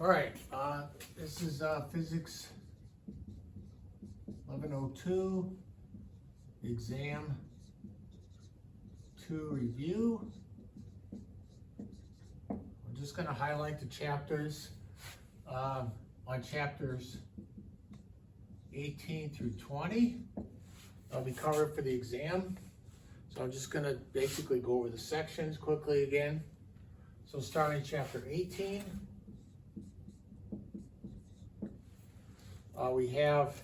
All right, this is Physics 1102, Exam 2 review. I'm just going to highlight the chapters on chapters 18 through 20. I'll be covered for the exam. So I'm just going to basically go over the sections quickly again. So starting chapter 18, we have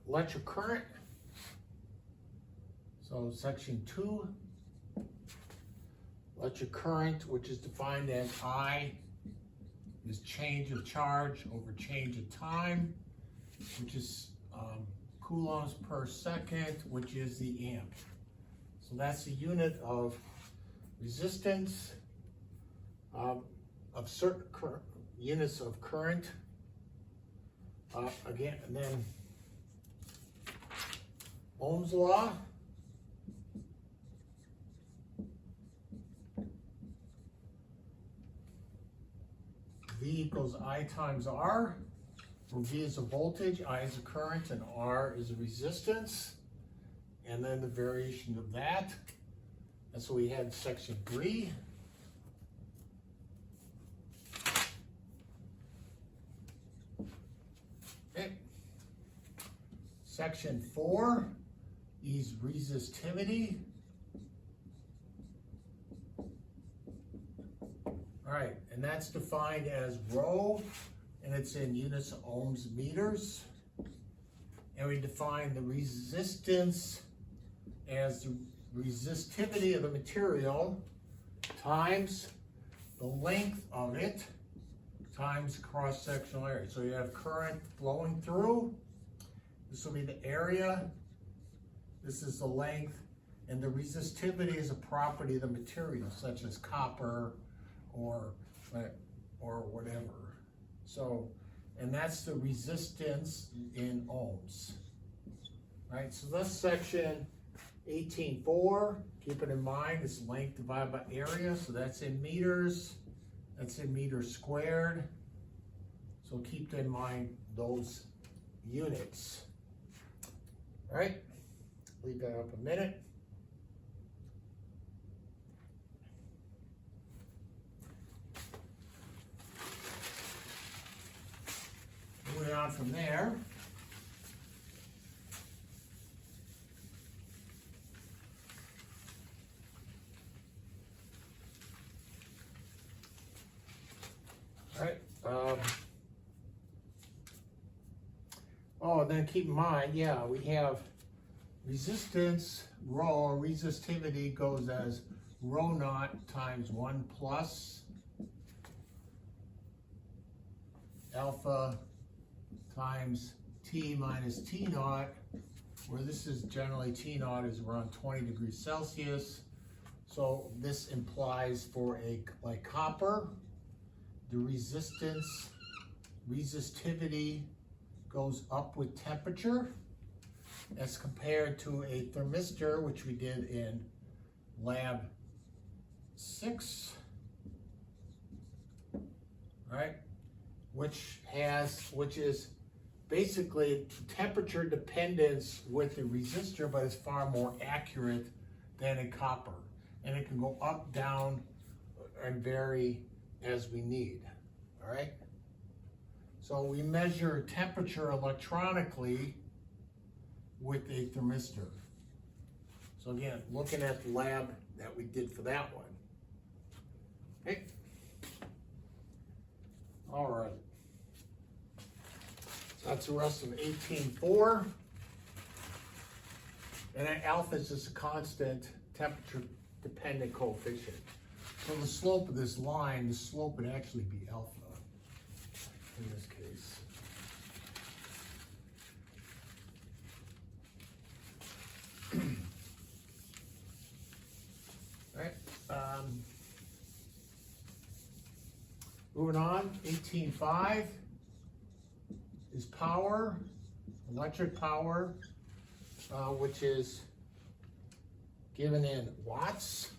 electric current. So section 2, electric current, which is defined as I is change of charge over change of time, which is coulombs per second, which is the amp. So that's the unit of resistance of certain units of current. Again, and then Ohm's law. V equals I times R, where V is a voltage, I is a current, and R is a resistance. And then the variation of that. That's what we had in section 3. Okay. Section 4 is resistivity. All right, and that's defined as rho, and it's in units of ohms meters. And we define the resistance as the resistivity of the material times the length of it times cross-sectional area. So you have current flowing through. This will be the area. This is the length, and the resistivity is a property of the material, such as copper or whatever. So, and that's the resistance in ohms. Right, so that's section 18.4. Keep it in mind, it's length divided by area, so that's in meters. That's in meters squared. So keep in mind those units. All right, leave that up a minute. Moving on from there. All right. Then keep in mind, yeah, we have resistance, rho, resistivity goes as rho naught times 1 plus alpha times T minus T naught, where this is generally T naught is around 20 degrees Celsius. So this implies for like copper, the resistivity goes up with temperature as compared to a thermistor, which we did in lab 6, right? Which is basically temperature dependence with the resistor, but it's far more accurate than in copper. And it can go up, down, and vary as we need, all right? So we measure temperature electronically with a thermistor. So again, looking at the lab that we did for that one. Okay. All right. So that's the rest of 18.4. And then alpha is just a constant temperature dependent coefficient. So the slope of this line, the slope would actually be alpha in this case. All right. Moving on, 18.5 is power, electric power. which is given in watts.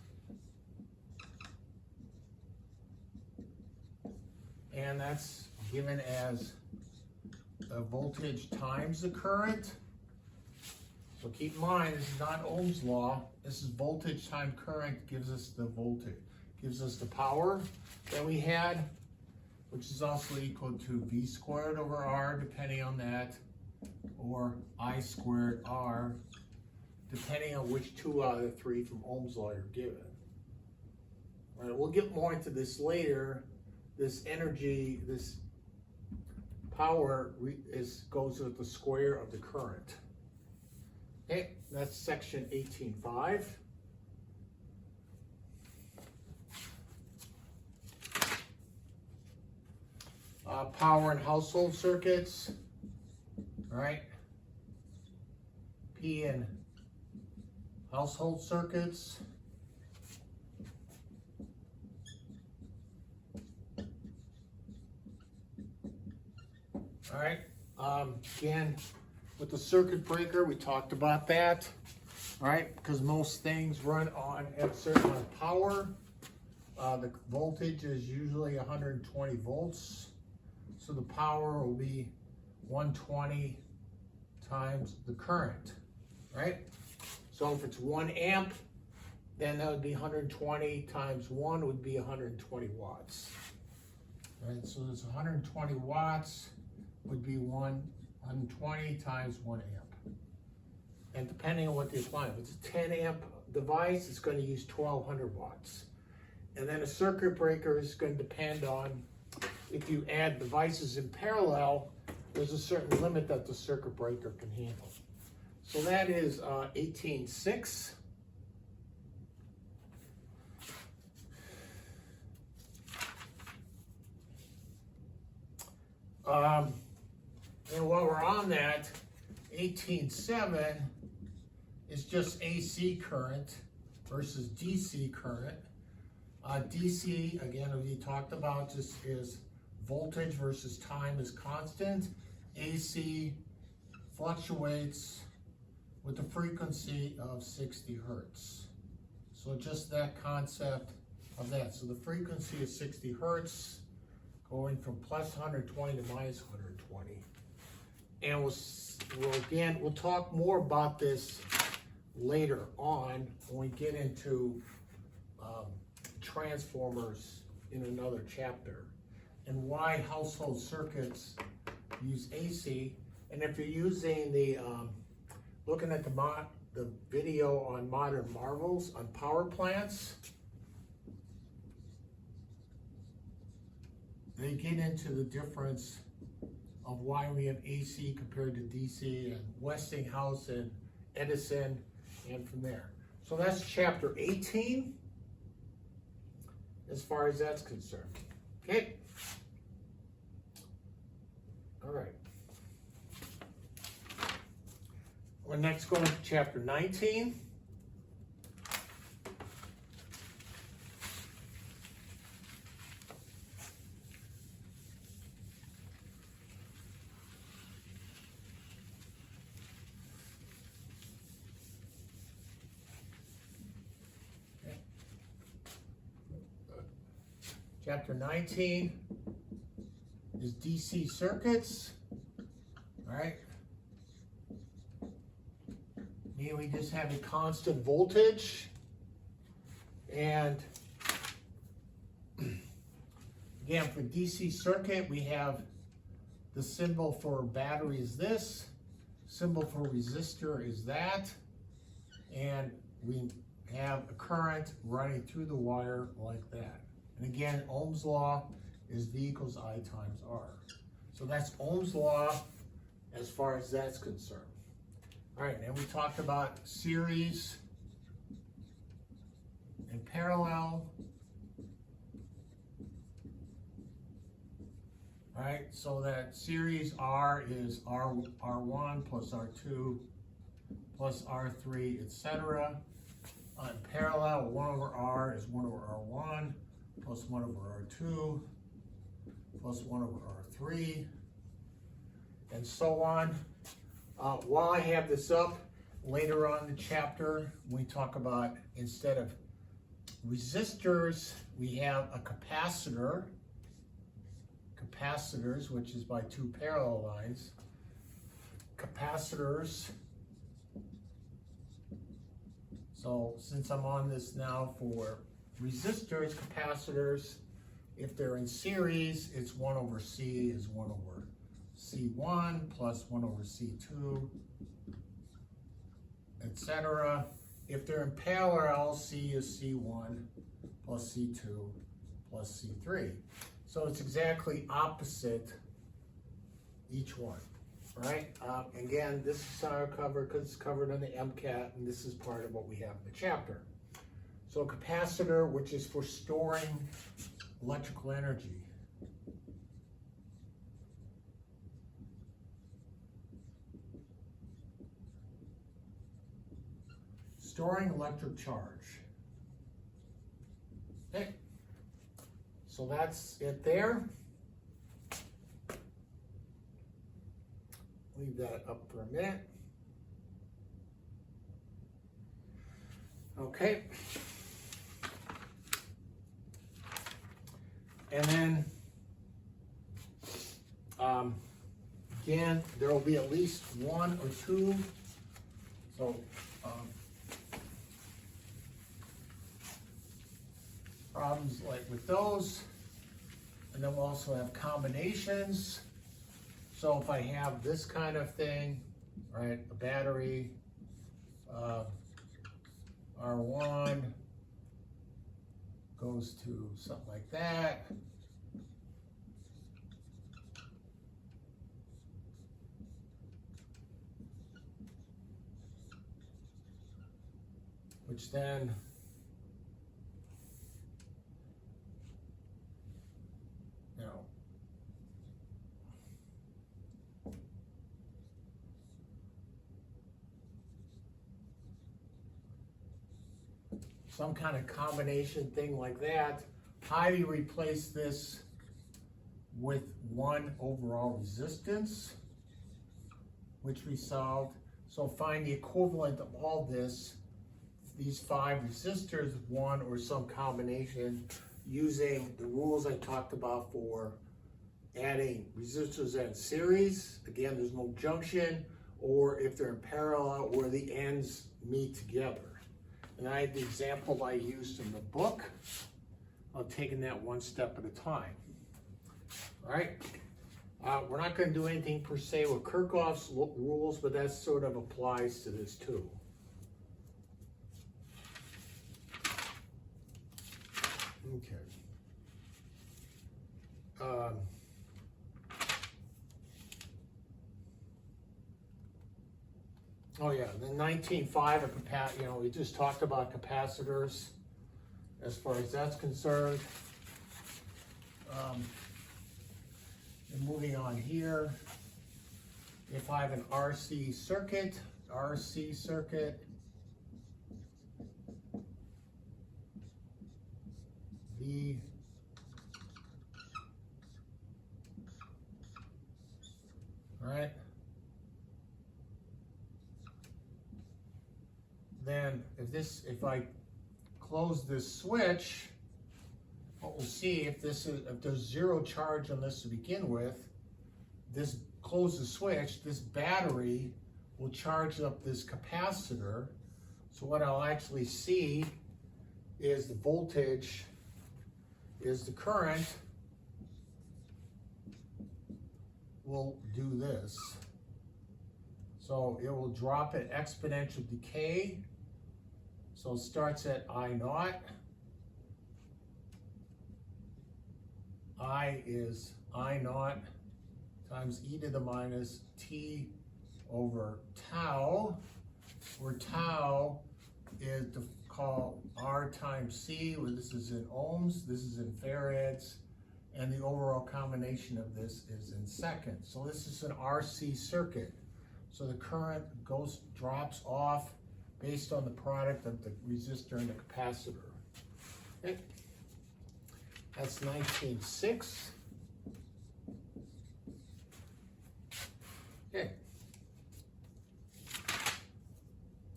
And that's given as the voltage times the current. So keep in mind, this is not Ohm's law. This is voltage times current gives us the voltage, gives us the power that we had, which is also equal to V squared over R, depending on that, or I squared R, depending on which 2 out of the 3 from Ohm's law you're given. All right, we'll get more into this later. This energy, this power goes with the square of the current. Okay, that's section 18.5. Power and household circuits. All right. P and household circuits. All right, again, with the circuit breaker, we talked about that, all right, because most things run on a certain amount of power. The voltage is usually 120 volts, so the power will be 120 times the current, right? So if it's 1 amp, then that would be 120 times 1 would be 120 watts. All right, so there's 120 watts would be 120 times 1 amp. And depending on what the appliance, if it's a 10 amp device, it's going to use 1200 watts. And then a circuit breaker is going to depend on, if you add devices in parallel, there's a certain limit that the circuit breaker can handle. So that is 18.6. And while we're on that, 18.7 is just AC current versus DC current. DC, again, as we talked about, just is voltage versus time is constant. AC fluctuates with the frequency of 60 hertz. So just that concept of that. So the frequency is 60 hertz, going from plus 120 to minus 120. And we'll talk more about this later on when we get into transformers in another chapter, and why household circuits use AC. And if you're using the looking at the video on Modern Marvels on power plants, they get into the difference of why we have AC compared to DC, and Westinghouse and Edison, and from there. So that's chapter 18, as far as that's concerned. Okay? All right. We're next going to chapter 19. Chapter 19 is DC circuits. All right. Here we just have a constant voltage. And again, for DC circuit, we have the symbol for battery is this, symbol for resistor is that, and we have a current running through the wire like that. And again, Ohm's law is V equals I times R. So that's Ohm's law as far as that's concerned. All right, and we talked about series and parallel. All right, so that series R is R1 plus R2 plus R3, etc. On parallel, 1 over R is 1 over R1 plus 1 over R2 plus 1 over R3, and so on. While I have this up, later on in the chapter, we talk about, instead of resistors, we have a capacitor, capacitors, which is by two parallel lines. Capacitors. So since I'm on this now for resistors, capacitors, if they're in series, it's 1 over C is 1 over C1 plus 1 over C2, etc. If they're in parallel, C is C1 plus C2 plus C3. So it's exactly opposite each one, right? Again, this is how I cover because it's covered in the MCAT, and this is part of what we have in the chapter. So a capacitor, which is for storing electrical energy. Storing electric charge. Okay. So that's it there. Leave that up for a minute. Okay. And then, again, there will be at least 1 or 2. So, problems like with those. And then we'll also have combinations. So if I have this kind of thing, right, a battery, R1 goes to something like that. Which then some kind of combination thing like that. How do you replace this with 1 overall resistance, which we solved? So find the equivalent of all this, these 5 resistors, 1 or some combination, using the rules I talked about for adding resistors in series. Again, there's no junction, or if they're in parallel where the ends meet together. And I had the example I used in the book of taking that 1 step at a time. All right. We're not going to do anything per se with Kirchhoff's rules, but that sort of applies to this too. Okay. Oh yeah, the 19.5, we just talked about capacitors as far as that's concerned. And moving on here, if I have an RC circuit, V right? Then if I close this switch, what we'll see if there's 0 charge on this to begin with, close the switch, this battery will charge up this capacitor. So what I'll actually see is the voltage is the current will do this. So it will drop at exponential decay. So it starts at I naught. I is I naught times e to the minus t over tau, where tau is to call R times C, where this is in ohms, this is in farads, and the overall combination of this is in seconds. So this is an RC circuit. So the current drops off based on the product of the resistor and the capacitor. Okay. That's 19.6. Okay.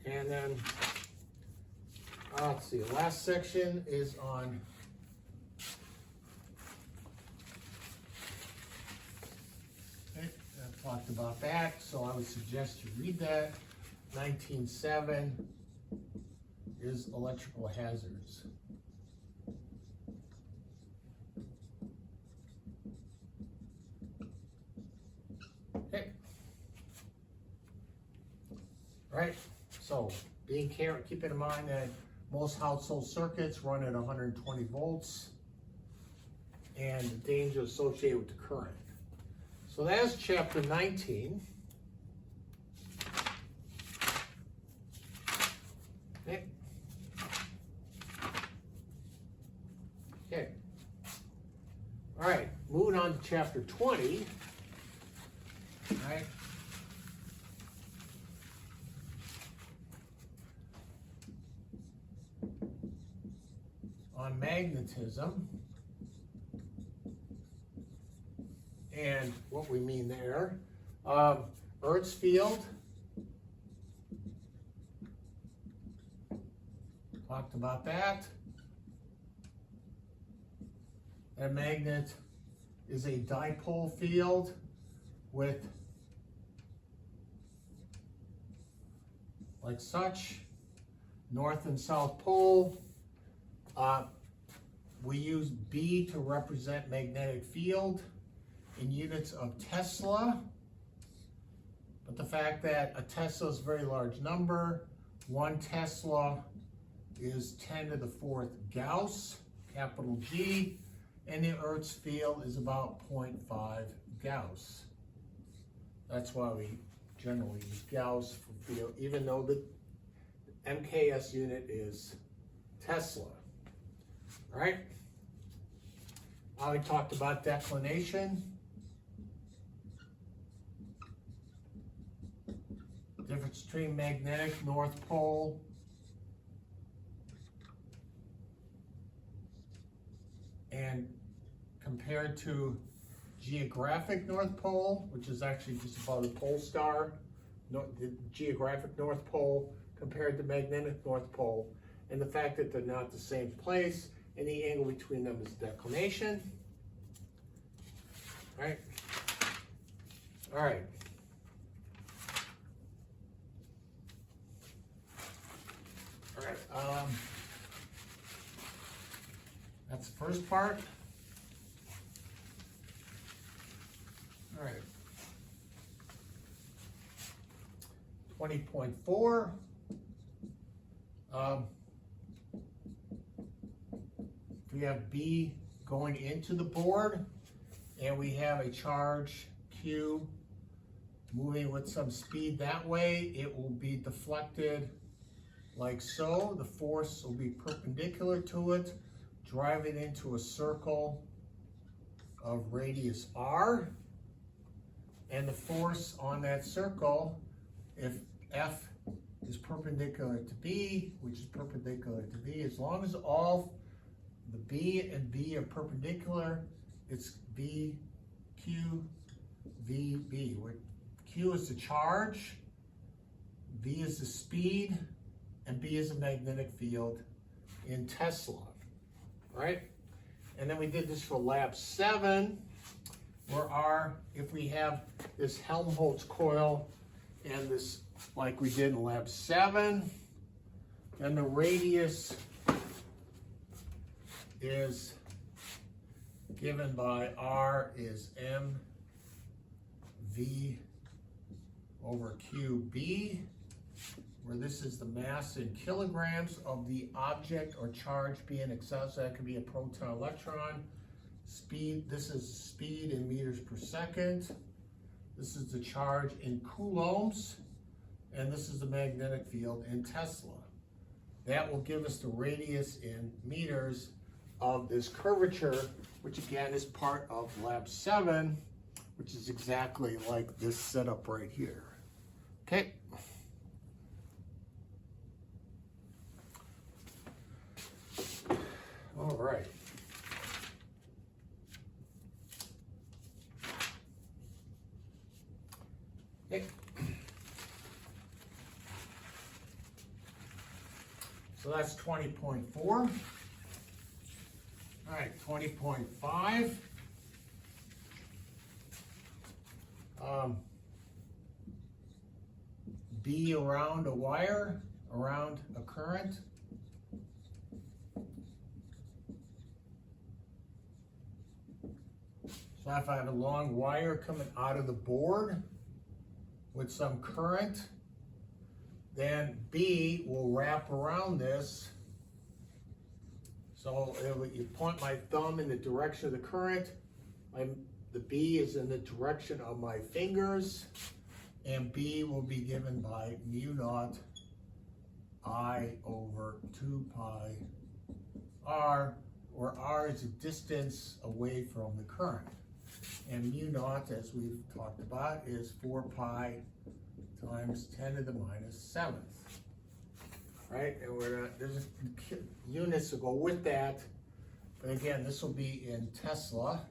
And then, let's see, the last section is on I talked about that, so I would suggest you read that. 19.7 is electrical hazards. Okay. All right, so keep in mind that most household circuits run at 120 volts and the danger associated with the current. So that's chapter 19. Okay. Okay. All right, moving on to chapter 20. All right. On magnetism. And what we mean there, Earth's field, talked about that. A magnet is a dipole field with, like such, north and south pole. We use B to represent magnetic field in units of Tesla, but the fact that a Tesla is a very large number, 1 Tesla is 10 to the 4th Gauss, capital G, and the Earth's field is about 0.5 Gauss. That's why we generally use Gauss for field, even though the MKS unit is Tesla. All right? We talked about declination. Difference between magnetic North Pole and compared to geographic North Pole, which is actually just above the pole star, the geographic North Pole compared to magnetic North Pole, and the fact that they're not the same place, and the angle between them is declination. All right. All right. All right. That's the first part. All right. 20.4. We have B going into the board, and we have a charge Q moving with some speed that way. It will be deflected like so. The force will be perpendicular to it, drive it into a circle of radius R. And the force on that circle, if F is perpendicular to B, which is perpendicular to B, as long as all the B and B are perpendicular, it's B, Q, V, B, where Q is the charge, V is the speed, and B is a magnetic field in Tesla, right? And then we did this for lab 7, where if we have this Helmholtz coil and this, like we did in lab 7, then the radius is given by R is mv over qb, where this is the mass in kilograms of the object or charge being accessed. That could be a proton, electron. Speed, this is speed in meters per second. This is the charge in coulombs, and this is the magnetic field in Tesla. That will give us the radius in meters of this curvature, which again is part of lab 7, which is exactly like this setup right here. Okay. All right. Okay. So that's 20.4. All right, 20.5. B around a wire, around a current. So if I have a long wire coming out of the board with some current, then B will wrap around this. So you point my thumb in the direction of the current, the B is in the direction of my fingers, and B will be given by mu naught I over 2 pi R, where R is a distance away from the current. And mu naught, as we've talked about, is 4 pi times 10 to the minus 7th. Right? And there's units to go with that. But again, this will be in Tesla,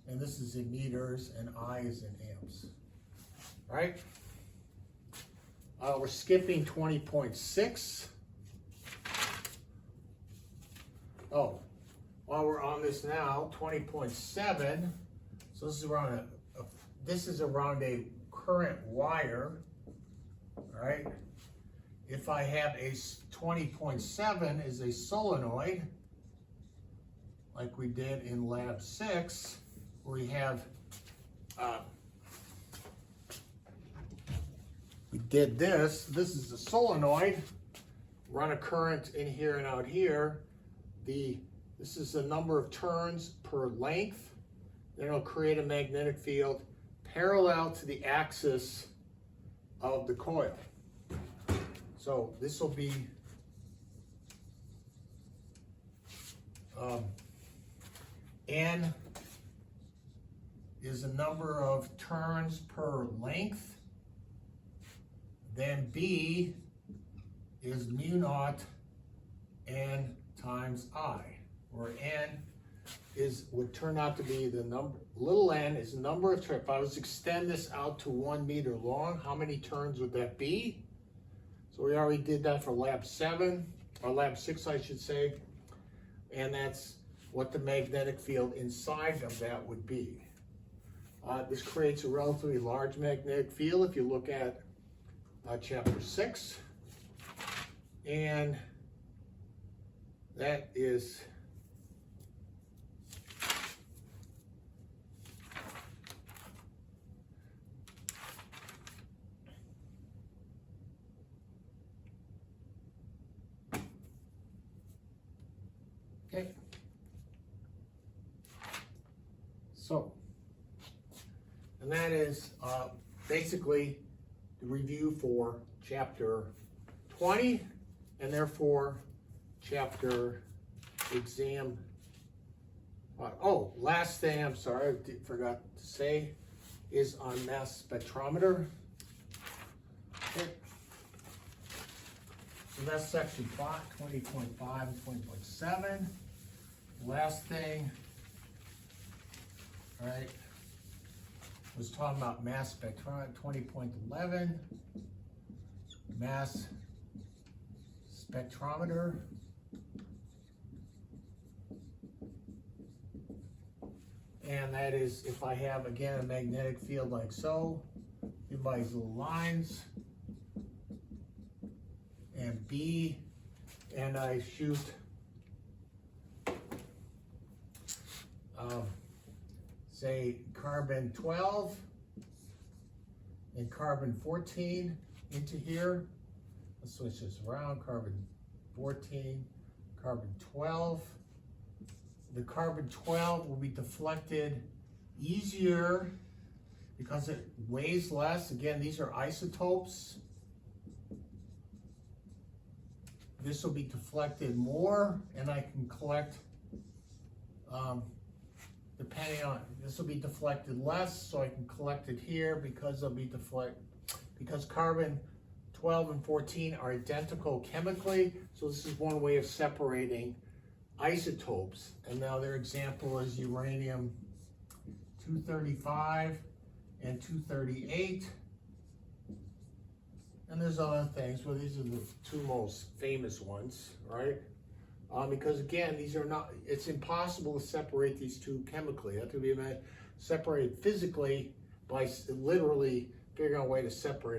and this is in meters, and I is in amps. Right? We're skipping 20.6. Oh, while we're on this now, 20.7. So this is around a current wire. All right. If I have a 20.7 is a solenoid, like we did in lab 6, where we have we did this. This is a solenoid. Run a current in here and out here. This is the number of turns per length. Then it'll create a magnetic field parallel to the axis of the coil. So this will be N is the number of turns per length. Then B is mu naught N times I, where N would turn out to be the number, little n is the number of turns. If I was to extend this out to 1 meter long, how many turns would that be? So we already did that for lab 7, or lab 6 I should say, and that's what the magnetic field inside of that would be. This creates a relatively large magnetic field if you look at chapter 6, and that is okay. So, and that is basically the review for chapter 20, and therefore chapter exam. Last thing, I'm sorry, I forgot to say, is on mass spectrometer. Okay. So that's section 20.5 and 20.7. Last thing, all right, was talking about mass spectrometer, 20.11, mass spectrometer. And that is if I have, again, a magnetic field like so, give by these little lines, and B, and I shoot say carbon 12 and carbon 14 into here. Let's switch this around, carbon 14, carbon 12. The carbon 12 will be deflected easier because it weighs less. Again, these are isotopes. This will be deflected more, and I can collect, depending on, this will be deflected less, so I can collect it here because they'll be because carbon 12 and 14 are identical chemically, so this is one way of separating isotopes. And now their example is uranium 235 and 238. And there's other things, but these are the two most famous ones, right? Because again, these are not, it's impossible to separate these two chemically. They have to be separated physically by literally figuring out a way to separate